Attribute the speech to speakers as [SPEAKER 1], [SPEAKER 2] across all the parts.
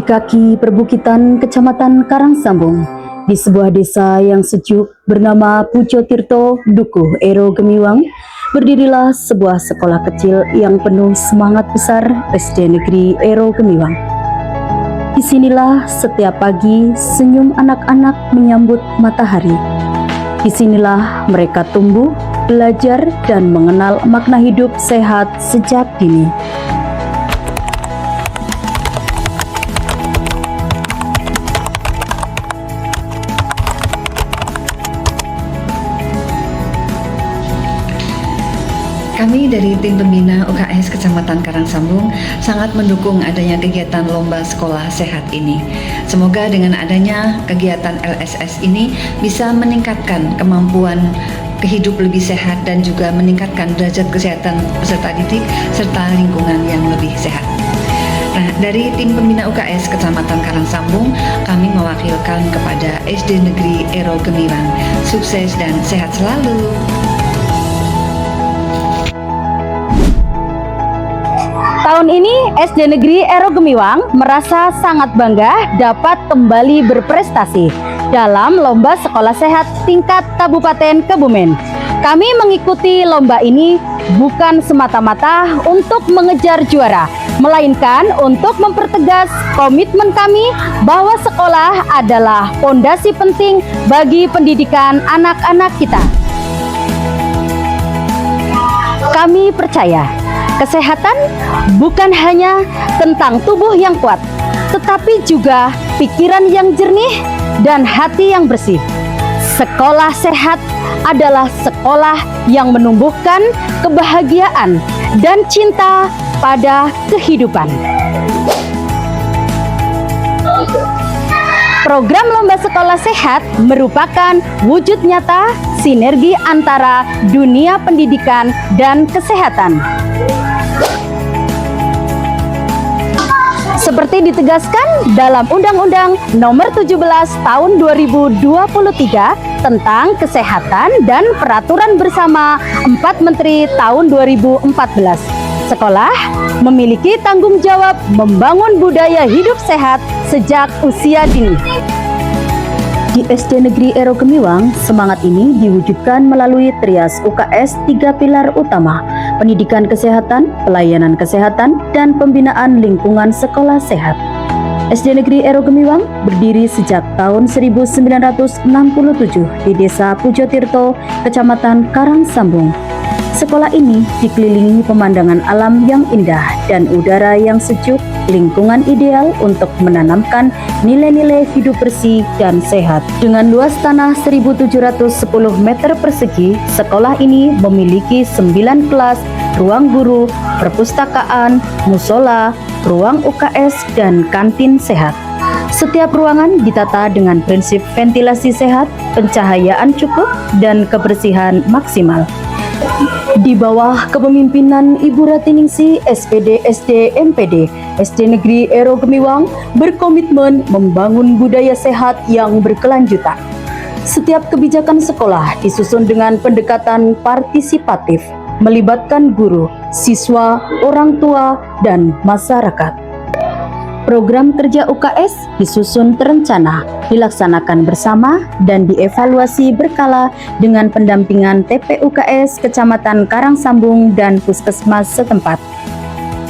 [SPEAKER 1] Di kaki perbukitan Kecamatan Karangsambung, di sebuah desa yang sejuk bernama Pujo Tirto, Dukuh Ero Gemiwang, berdirilah sebuah sekolah kecil yang penuh semangat besar, SD Negeri Ero Gemiwang. Disinilah setiap pagi senyum anak-anak menyambut matahari. Disinilah mereka tumbuh, belajar, dan mengenal makna hidup sehat sejak dini.
[SPEAKER 2] Kami dari tim pembina UKS Kecamatan Karangsambung sangat mendukung adanya kegiatan lomba sekolah sehat ini. Semoga dengan adanya kegiatan LSS ini bisa meningkatkan kemampuan kehidup lebih sehat dan juga meningkatkan derajat kesehatan peserta didik serta lingkungan yang lebih sehat. Nah, dari tim pembina UKS Kecamatan Karangsambung, kami mewakilkan kepada SD Negeri Ero Gemiwang. Sukses dan sehat selalu.
[SPEAKER 1] Tahun ini SD Negeri Ero Gemiwang merasa sangat bangga dapat kembali berprestasi dalam lomba sekolah sehat tingkat Kabupaten Kebumen. Kami mengikuti lomba ini bukan semata-mata untuk mengejar juara, melainkan untuk mempertegas komitmen kami bahwa sekolah adalah fondasi penting bagi pendidikan anak-anak kita. Kami percaya kesehatan bukan hanya tentang tubuh yang kuat, tetapi juga pikiran yang jernih dan hati yang bersih. Sekolah sehat adalah sekolah yang menumbuhkan kebahagiaan dan cinta pada kehidupan. Program Lomba Sekolah Sehat merupakan wujud nyata sinergi antara dunia pendidikan dan kesehatan. Seperti ditegaskan dalam Undang-Undang Nomor 17 Tahun 2023 tentang Kesehatan dan Peraturan Bersama 4 Menteri tahun 2014. Sekolah memiliki tanggung jawab membangun budaya hidup sehat sejak usia dini. Di SD Negeri Ero Gemiwang, semangat ini diwujudkan melalui trias UKS 3 pilar utama: pendidikan kesehatan, pelayanan kesehatan, dan pembinaan lingkungan sekolah sehat. SD Negeri Ero Gemiwang berdiri sejak tahun 1967 di Desa Pujo Tirto, Kecamatan Karangsambung. Sekolah ini dikelilingi pemandangan alam yang indah dan udara yang sejuk, lingkungan ideal untuk menanamkan nilai-nilai hidup bersih dan sehat. Dengan luas tanah 1.710 meter persegi, sekolah ini memiliki 9 kelas, ruang guru, perpustakaan, musola, ruang UKS, dan kantin sehat. Setiap ruangan ditata dengan prinsip ventilasi sehat, pencahayaan cukup, dan kebersihan maksimal. Di bawah kepemimpinan Ibu Ratiningsi, SPD SD MPD, SD Negeri Ero Gemiwang berkomitmen membangun budaya sehat yang berkelanjutan. Setiap kebijakan sekolah disusun dengan pendekatan partisipatif, melibatkan guru, siswa, orang tua, dan masyarakat. Program kerja UKS disusun terencana, dilaksanakan bersama, dan dievaluasi berkala dengan pendampingan TPUKS Kecamatan Karangsambung dan Puskesmas setempat.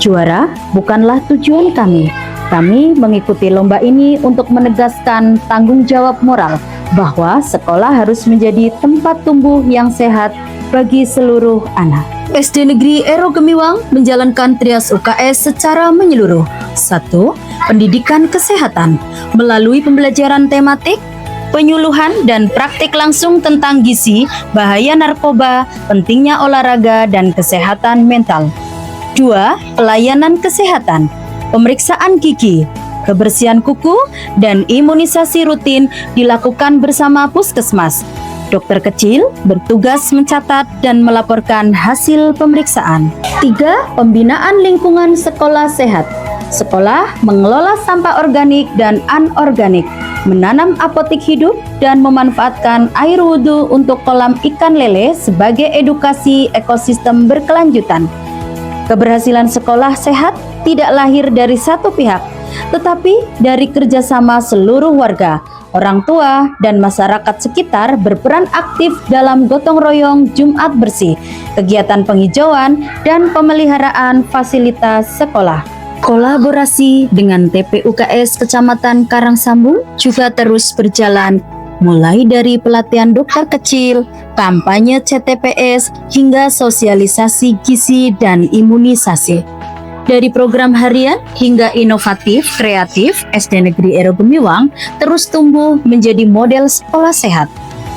[SPEAKER 1] Juara bukanlah tujuan kami. Kami mengikuti lomba ini untuk menegaskan tanggung jawab moral bahwa sekolah harus menjadi tempat tumbuh yang sehat bagi seluruh anak. SD Negeri Ero Gemiwang menjalankan trias UKS secara menyeluruh. 1. Pendidikan kesehatan melalui pembelajaran tematik, penyuluhan dan praktik langsung tentang gizi, bahaya narkoba, pentingnya olahraga, dan kesehatan mental. 2. Pelayanan kesehatan, pemeriksaan gigi, kebersihan kuku, dan imunisasi rutin dilakukan bersama puskesmas. Dokter kecil bertugas mencatat dan melaporkan hasil pemeriksaan. 3. Pembinaan lingkungan sekolah sehat. Sekolah mengelola sampah organik dan anorganik, menanam apotik hidup, dan memanfaatkan air wudhu untuk kolam ikan lele sebagai edukasi ekosistem berkelanjutan. Keberhasilan sekolah sehat tidak lahir dari satu pihak, tetapi dari kerjasama seluruh warga, orang tua, dan masyarakat sekitar berperan aktif dalam gotong royong Jumat Bersih, kegiatan penghijauan, dan pemeliharaan fasilitas sekolah. Kolaborasi dengan TPUKS Kecamatan Karangsambung juga terus berjalan, mulai dari pelatihan dokter kecil, kampanye CTPS, hingga sosialisasi gizi dan imunisasi. Dari program harian hingga inovatif, kreatif, SD Negeri Ero Gemiwang terus tumbuh menjadi model sekolah sehat.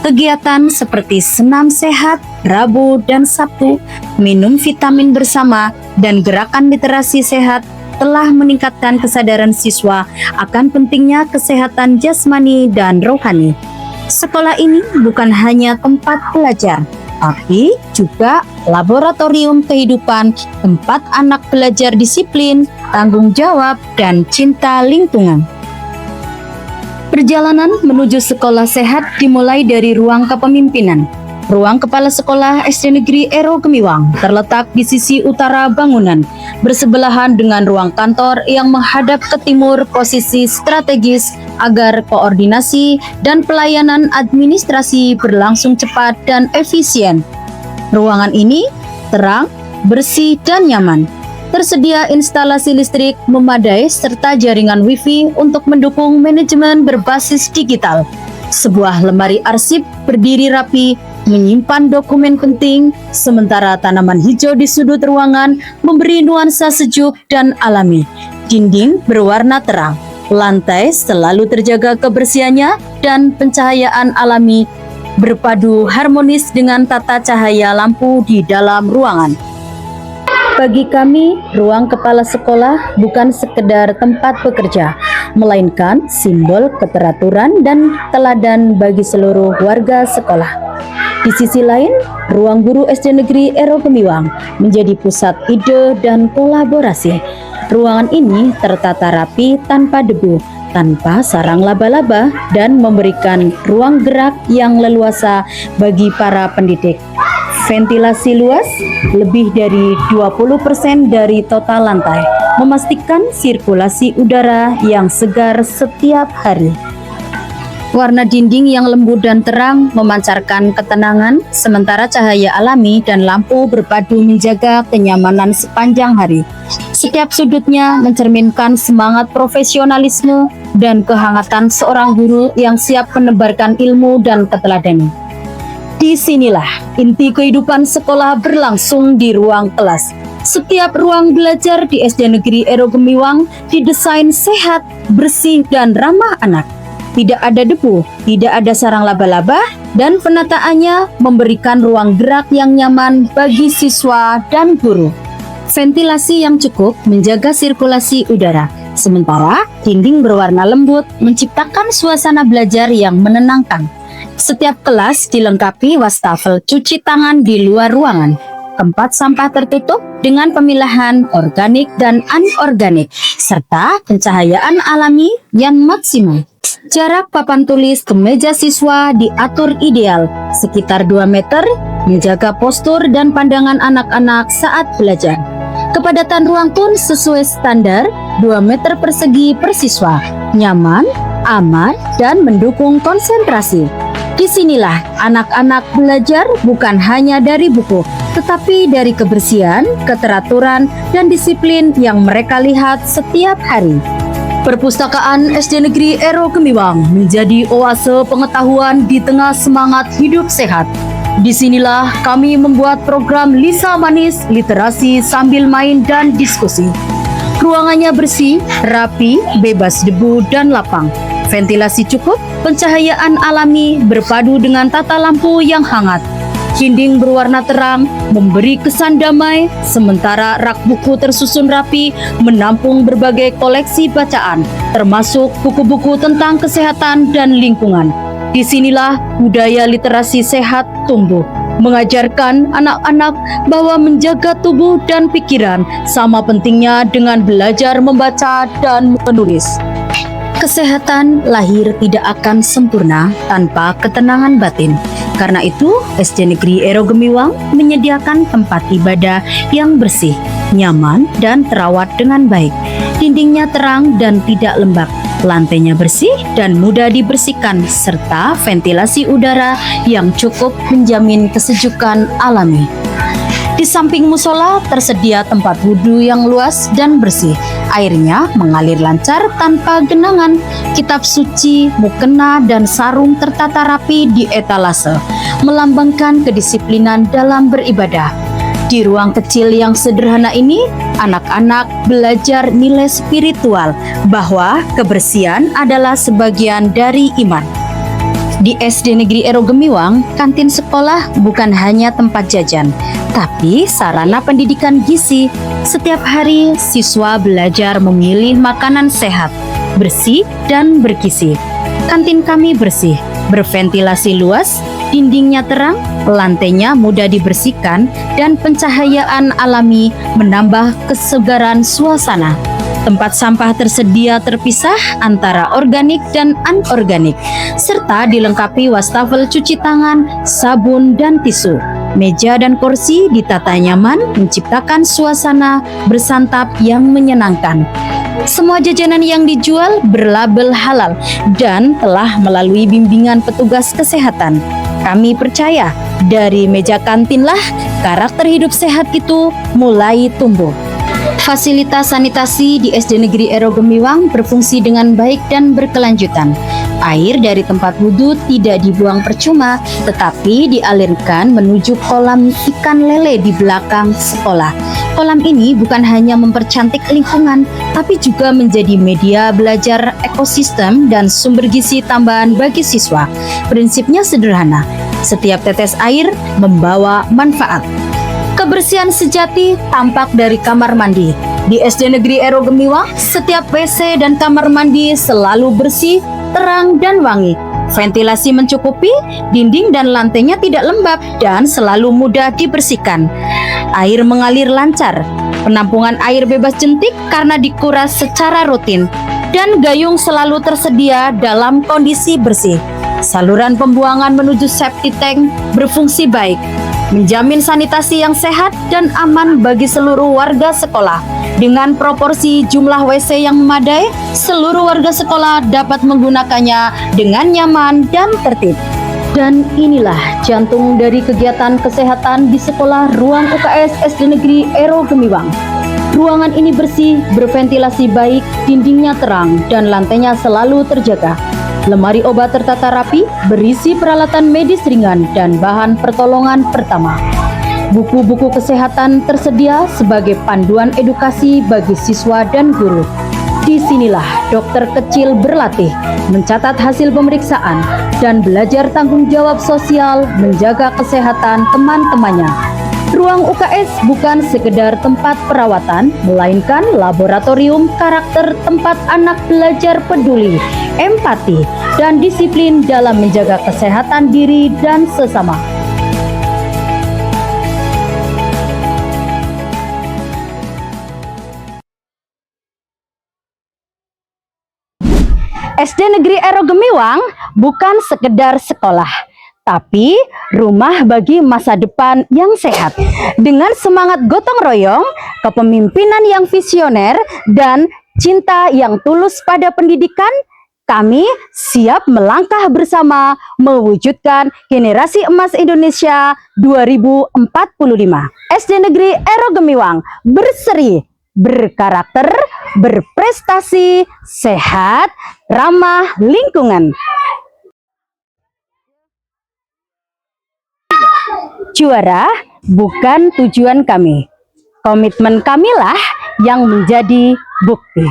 [SPEAKER 1] Kegiatan seperti senam sehat, Rabu dan Sabtu, minum vitamin bersama, dan gerakan literasi sehat telah meningkatkan kesadaran siswa akan pentingnya kesehatan jasmani dan rohani. Sekolah ini bukan hanya tempat belajar, tapi juga laboratorium kehidupan, tempat anak belajar disiplin, tanggung jawab, dan cinta lingkungan. Perjalanan menuju sekolah sehat dimulai dari ruang kepemimpinan. Ruang Kepala Sekolah SD Negeri Ero Gemiwang terletak di sisi utara bangunan, bersebelahan dengan ruang kantor yang menghadap ke timur, posisi strategis agar koordinasi dan pelayanan administrasi berlangsung cepat dan efisien. Ruangan ini terang, bersih, dan nyaman. Tersedia instalasi listrik memadai serta jaringan Wi-Fi untuk mendukung manajemen berbasis digital. Sebuah lemari arsip berdiri rapi menyimpan dokumen penting, sementara tanaman hijau di sudut ruangan memberi nuansa sejuk dan alami. Dinding berwarna terang, lantai selalu terjaga kebersihannya, dan pencahayaan alami berpadu harmonis dengan tata cahaya lampu di dalam ruangan. Bagi kami, ruang kepala sekolah bukan sekedar tempat bekerja, melainkan simbol keteraturan dan teladan bagi seluruh warga sekolah. Di sisi lain, ruang guru SD Negeri Ero Gemiwang menjadi pusat ide dan kolaborasi. Ruangan ini tertata rapi tanpa debu, tanpa sarang laba-laba, dan memberikan ruang gerak yang leluasa bagi para pendidik. Ventilasi luas, lebih dari 20% dari total lantai, memastikan sirkulasi udara yang segar setiap hari. Warna dinding yang lembut dan terang memancarkan ketenangan, sementara cahaya alami dan lampu berpadu menjaga kenyamanan sepanjang hari. Setiap sudutnya mencerminkan semangat profesionalisme dan kehangatan seorang guru yang siap menebarkan ilmu dan keteladanan. Disinilah inti kehidupan sekolah berlangsung di ruang kelas. Setiap ruang belajar di SD Negeri Ero Gemiwang didesain sehat, bersih, dan ramah anak. Tidak ada debu, tidak ada sarang laba-laba, dan penataannya memberikan ruang gerak yang nyaman bagi siswa dan guru. Ventilasi yang cukup menjaga sirkulasi udara, sementara dinding berwarna lembut menciptakan suasana belajar yang menenangkan. Setiap kelas dilengkapi wastafel cuci tangan di luar ruangan, tempat sampah tertutup dengan pemilahan organik dan anorganik, serta pencahayaan alami yang maksimal. Jarak papan tulis ke meja siswa diatur ideal, sekitar 2 meter, menjaga postur dan pandangan anak-anak saat belajar. Kepadatan ruang pun sesuai standar 2 meter persegi per siswa, nyaman, aman, dan mendukung konsentrasi. Disinilah anak-anak belajar bukan hanya dari buku, tetapi dari kebersihan, keteraturan, dan disiplin yang mereka lihat setiap hari. Perpustakaan SD Negeri Ero Gemiwang menjadi oase pengetahuan di tengah semangat hidup sehat. Disinilah kami membuat program Lisa Manis, literasi sambil main dan diskusi. Ruangannya bersih, rapi, bebas debu, dan lapang. Ventilasi cukup, pencahayaan alami berpadu dengan tata lampu yang hangat. Dinding berwarna terang memberi kesan damai, sementara rak buku tersusun rapi menampung berbagai koleksi bacaan, termasuk buku-buku tentang kesehatan dan lingkungan. Disinilah budaya literasi sehat tumbuh, mengajarkan anak-anak bahwa menjaga tubuh dan pikiran sama pentingnya dengan belajar membaca dan menulis. Kesehatan lahir tidak akan sempurna tanpa ketenangan batin. Karena itu, SD Negeri Ero Gemiwang menyediakan tempat ibadah yang bersih, nyaman dan terawat dengan baik. Dindingnya terang dan tidak lembab. Lantainya bersih dan mudah dibersihkan, serta ventilasi udara yang cukup menjamin kesejukan alami. Di samping musola tersedia tempat wudhu yang luas dan bersih. Airnya mengalir lancar tanpa genangan. Kitab suci, mukena, dan sarung tertata rapi di etalase, melambangkan kedisiplinan dalam beribadah. Di ruang kecil yang sederhana ini, anak-anak belajar nilai spiritual bahwa kebersihan adalah sebagian dari iman. Di SD Negeri Ero Gemiwang, kantin sekolah bukan hanya tempat jajan, tapi sarana pendidikan gizi. Setiap hari, siswa belajar memilih makanan sehat, bersih, dan bergizi. Kantin kami bersih, berventilasi luas, dindingnya terang, lantainya mudah dibersihkan, dan pencahayaan alami menambah kesegaran suasana. Tempat sampah tersedia terpisah antara organik dan anorganik, serta dilengkapi wastafel cuci tangan, sabun, dan tisu. Meja dan kursi ditata nyaman, menciptakan suasana bersantap yang menyenangkan. Semua jajanan yang dijual berlabel halal dan telah melalui bimbingan petugas kesehatan. Kami percaya dari meja kantinlah karakter hidup sehat itu mulai tumbuh. Fasilitas sanitasi di SD Negeri Ero Gemiwang berfungsi dengan baik dan berkelanjutan. Air dari tempat wudhu tidak dibuang percuma, tetapi dialirkan menuju kolam ikan lele di belakang sekolah. Kolam ini bukan hanya mempercantik lingkungan, tapi juga menjadi media belajar ekosistem dan sumber gizi tambahan bagi siswa. Prinsipnya sederhana, setiap tetes air membawa manfaat. Kebersihan sejati tampak dari kamar mandi. Di SD Negeri Ero Gemiwang, setiap WC dan kamar mandi selalu bersih, terang, dan wangi. Ventilasi mencukupi, dinding dan lantainya tidak lembab dan selalu mudah dibersihkan. Air mengalir lancar, penampungan air bebas jentik karena dikuras secara rutin, dan gayung selalu tersedia dalam kondisi bersih. Saluran pembuangan menuju septic tank berfungsi baik, menjamin sanitasi yang sehat dan aman bagi seluruh warga sekolah. Dengan proporsi jumlah WC yang memadai, seluruh warga sekolah dapat menggunakannya dengan nyaman dan tertib. Dan inilah jantung dari kegiatan kesehatan di sekolah ruang UKS SD Negeri Ero Gemiwang. Ruangan ini bersih, berventilasi baik, dindingnya terang, dan lantainya selalu terjaga. Lemari obat tertata rapi, berisi peralatan medis ringan dan bahan pertolongan pertama. Buku-buku kesehatan tersedia sebagai panduan edukasi bagi siswa dan guru. Disinilah dokter kecil berlatih, mencatat hasil pemeriksaan, dan belajar tanggung jawab sosial menjaga kesehatan teman-temannya. Ruang UKS bukan sekedar tempat perawatan, melainkan laboratorium karakter tempat anak belajar peduli, empati, dan disiplin dalam menjaga kesehatan diri dan sesama. SD Negeri Ero Gemiwang bukan sekedar sekolah, tapi rumah bagi masa depan yang sehat. Dengan semangat gotong royong, kepemimpinan yang visioner, dan cinta yang tulus pada pendidikan, kami siap melangkah bersama mewujudkan generasi emas Indonesia 2045. SD Negeri Ero Gemiwang berseri, berkarakter, berprestasi, sehat, ramah lingkungan. Juara bukan tujuan kami, komitmen kamilah yang menjadi bukti.